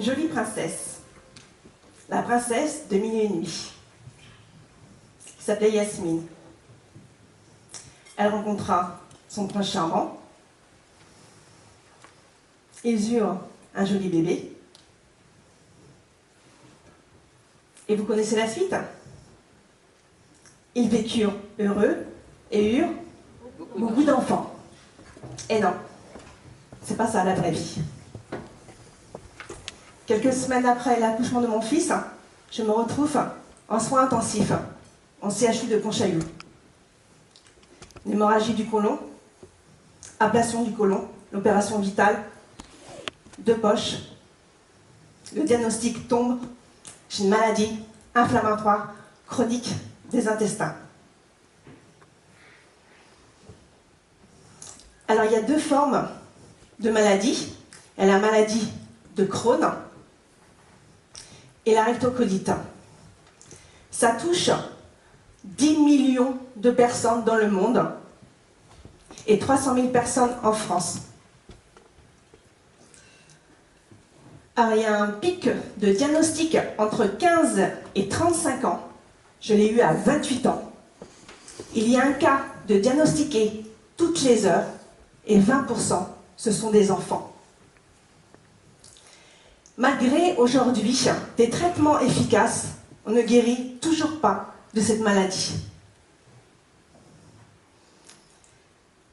une jolie princesse, la princesse de Mille et une nuits, qui s'appelait Yasmine. Elle rencontra son prince charmant. Ils eurent un joli bébé. Et vous connaissez la suite? Ils vécurent heureux et eurent beaucoup d'enfants. Et non, c'est pas ça la vraie vie. Quelques semaines après l'accouchement de mon fils, je me retrouve en soins intensifs, en CHU de Pontchaillou. Une hémorragie du côlon, ablation du côlon, l'opération vitale, 2 poches. Le diagnostic tombe, j'ai une maladie inflammatoire chronique des intestins. Alors il y a 2 formes de maladie. Il y a la maladie de Crohn et la rectocolite. Ça touche 10 millions de personnes dans le monde et 300 000 personnes en France. Alors, il y a un pic de diagnostic entre 15 et 35 ans. Je l'ai eu à 28 ans. Il y a un cas de diagnostiqué toutes les heures et 20%, ce sont des enfants. Malgré aujourd'hui des traitements efficaces, on ne guérit toujours pas de cette maladie.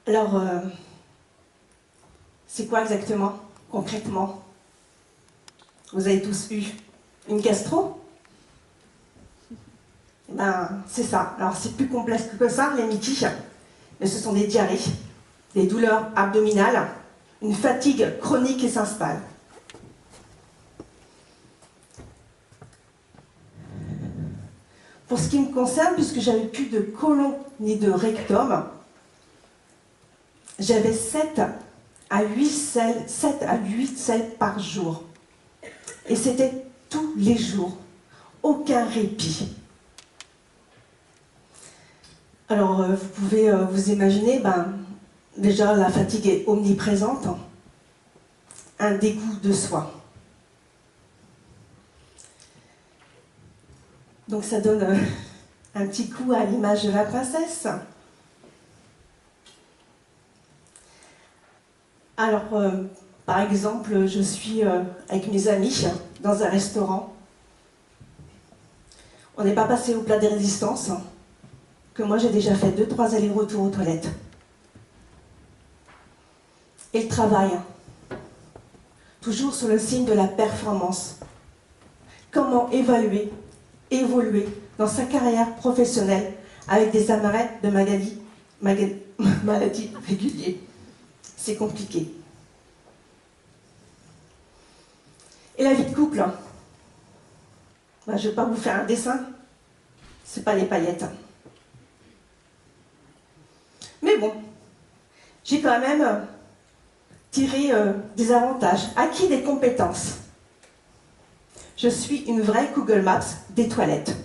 Alors, c'est quoi exactement, concrètement? Vous avez tous eu une gastro? Eh ben, c'est ça. Alors, c'est plus complexe que ça, les MITI, mais ce sont des diarrhées, des douleurs abdominales, une fatigue chronique qui s'installe. Pour ce qui me concerne, puisque j'avais plus de côlon ni de rectum, j'avais 7 à 8 selles par jour. Et c'était tous les jours, aucun répit. Alors, vous pouvez vous imaginer, déjà la fatigue est omniprésente, un dégoût de soi. Donc ça donne un petit coup à l'image de la princesse. Alors, par exemple, je suis avec mes amis dans un restaurant. On n'est pas passé au plat des résistances, que moi j'ai déjà fait 2-3 allers-retours aux toilettes. Et le travail, toujours sur le signe de la performance. Comment évoluer dans sa carrière professionnelle avec des arrêts de maladies réguliers. C'est compliqué. Et la vie de couple, je ne vais pas vous faire un dessin, c'est pas les paillettes. Mais bon, j'ai quand même tiré des avantages, acquis des compétences. Je suis une vraie Google Maps des toilettes.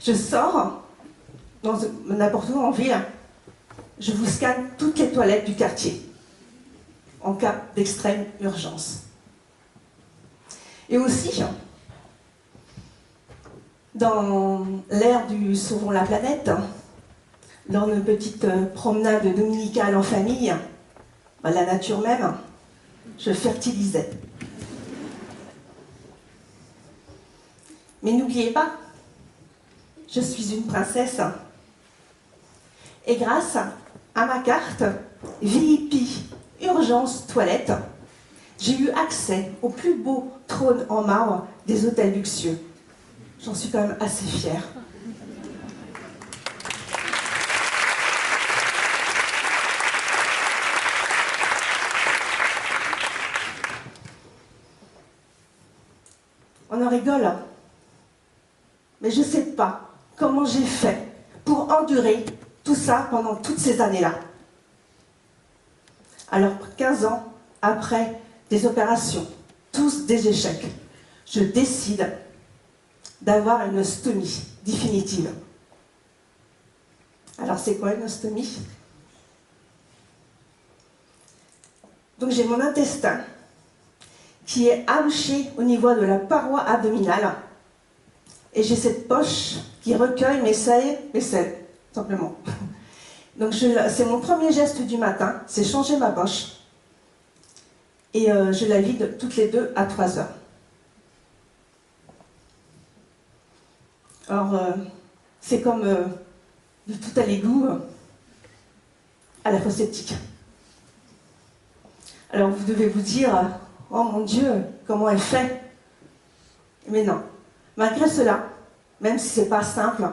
Je sors dans n'importe où en ville, je vous scanne toutes les toilettes du quartier en cas d'extrême urgence. Et aussi, dans l'ère du Sauvons la planète, lors de nos petites promenades dominicales en famille, la nature même, je fertilisais. Mais n'oubliez pas, je suis une princesse. Et grâce à ma carte VIP Urgence Toilette, j'ai eu accès au plus beau trône en marbre des hôtels luxueux. J'en suis quand même assez fière. On en rigole, mais je ne sais pas comment j'ai fait pour endurer tout ça pendant toutes ces années-là. Alors, 15 ans après des opérations, tous des échecs, je décide d'avoir une ostéomie définitive. Alors, c'est quoi une ostéomie? Donc, j'ai mon intestin qui est abouchée au niveau de la paroi abdominale. Et j'ai cette poche qui recueille mes selles, simplement. Donc c'est mon premier geste du matin, c'est changer ma poche. Et je la vide toutes les 2 à 3 heures. Alors, c'est comme de tout à l'égout à la fosse septique. Alors vous devez vous dire, oh mon Dieu, comment elle fait? Mais non, malgré cela, même si ce n'est pas simple,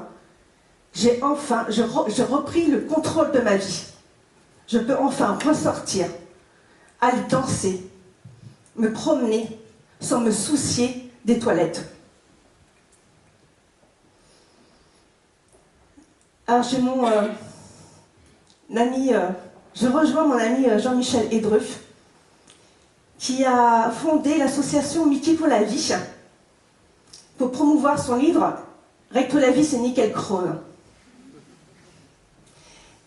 j'ai repris le contrôle de ma vie. Je peux enfin ressortir, aller danser, me promener, sans me soucier des toilettes. Alors j'ai mon ami, je rejoins mon ami Jean-Michel Edruff, qui a fondé l'association Mickey pour la vie, pour promouvoir son livre « Recto la vie, c'est nickel chrome ».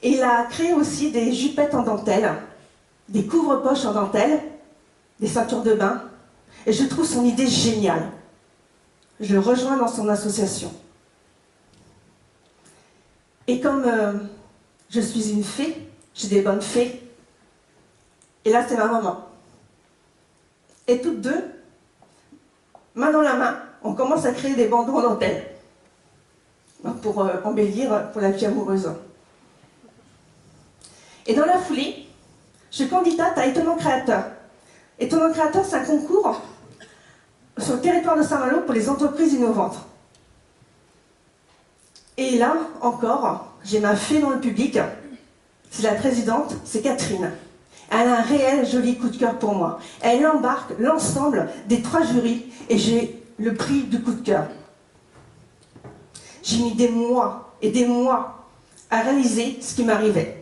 Et il a créé aussi des jupettes en dentelle, des couvre-poches en dentelle, des ceintures de bain, et je trouve son idée géniale. Je le rejoins dans son association. Et comme je suis une fée, j'ai des bonnes fées, et là c'est ma maman. Et toutes deux, main dans la main, on commence à créer des bandeaux en dentelle pour embellir pour la vie amoureuse. Et dans la foulée, je candidate à Étonnant Créateur. Étonnant Créateur, c'est un concours sur le territoire de Saint-Malo pour les entreprises innovantes. Et là, encore, j'ai ma fée dans le public. C'est la présidente, c'est Catherine. Elle a un réel joli coup de cœur pour moi. Elle embarque l'ensemble des 3 jurys et j'ai le prix du coup de cœur. J'ai mis des mois et des mois à réaliser ce qui m'arrivait.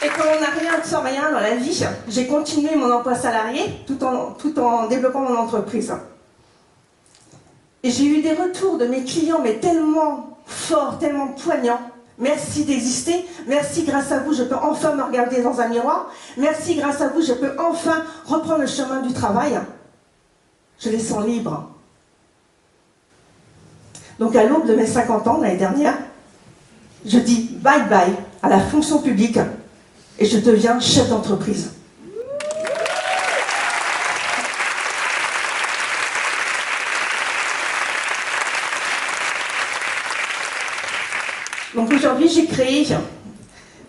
Et quand on n'a rien sans rien dans la vie, j'ai continué mon emploi salarié tout en développant mon entreprise. Et j'ai eu des retours de mes clients, mais tellement forts, tellement poignants. Merci d'exister. Merci, grâce à vous, je peux enfin me regarder dans un miroir. Merci, grâce à vous, je peux enfin reprendre le chemin du travail. Je les sens libres. Donc, à l'aube de mes 50 ans, l'année dernière, je dis bye bye à la fonction publique et je deviens chef d'entreprise. Donc aujourd'hui, j'ai créé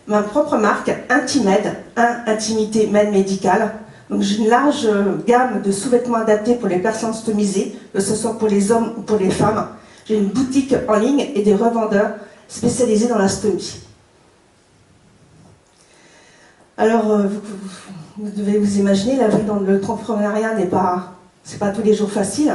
ma propre marque Intimed, Intimité Med Médicale. Donc j'ai une large gamme de sous-vêtements adaptés pour les personnes stomisées, que ce soit pour les hommes ou pour les femmes. J'ai une boutique en ligne et des revendeurs spécialisés dans la stomie. Alors, vous devez vous imaginer, la vie dans l'entrepreneuriat c'est pas tous les jours facile.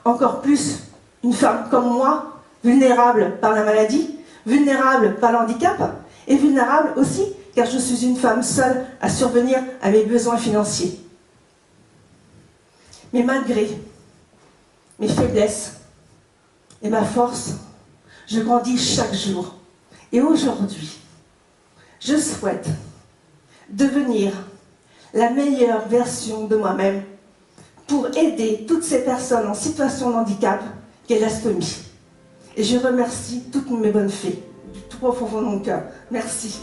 Encore plus, une femme comme moi, vulnérable par la maladie, vulnérable par le handicap, et vulnérable aussi car je suis une femme seule à survenir à mes besoins financiers. Mais malgré mes faiblesses et ma force, je grandis chaque jour. Et aujourd'hui, je souhaite devenir la meilleure version de moi-même pour aider toutes ces personnes en situation de handicap qu'est la stomie. Et je remercie toutes mes bonnes fées, du tout profond de mon cœur. Merci.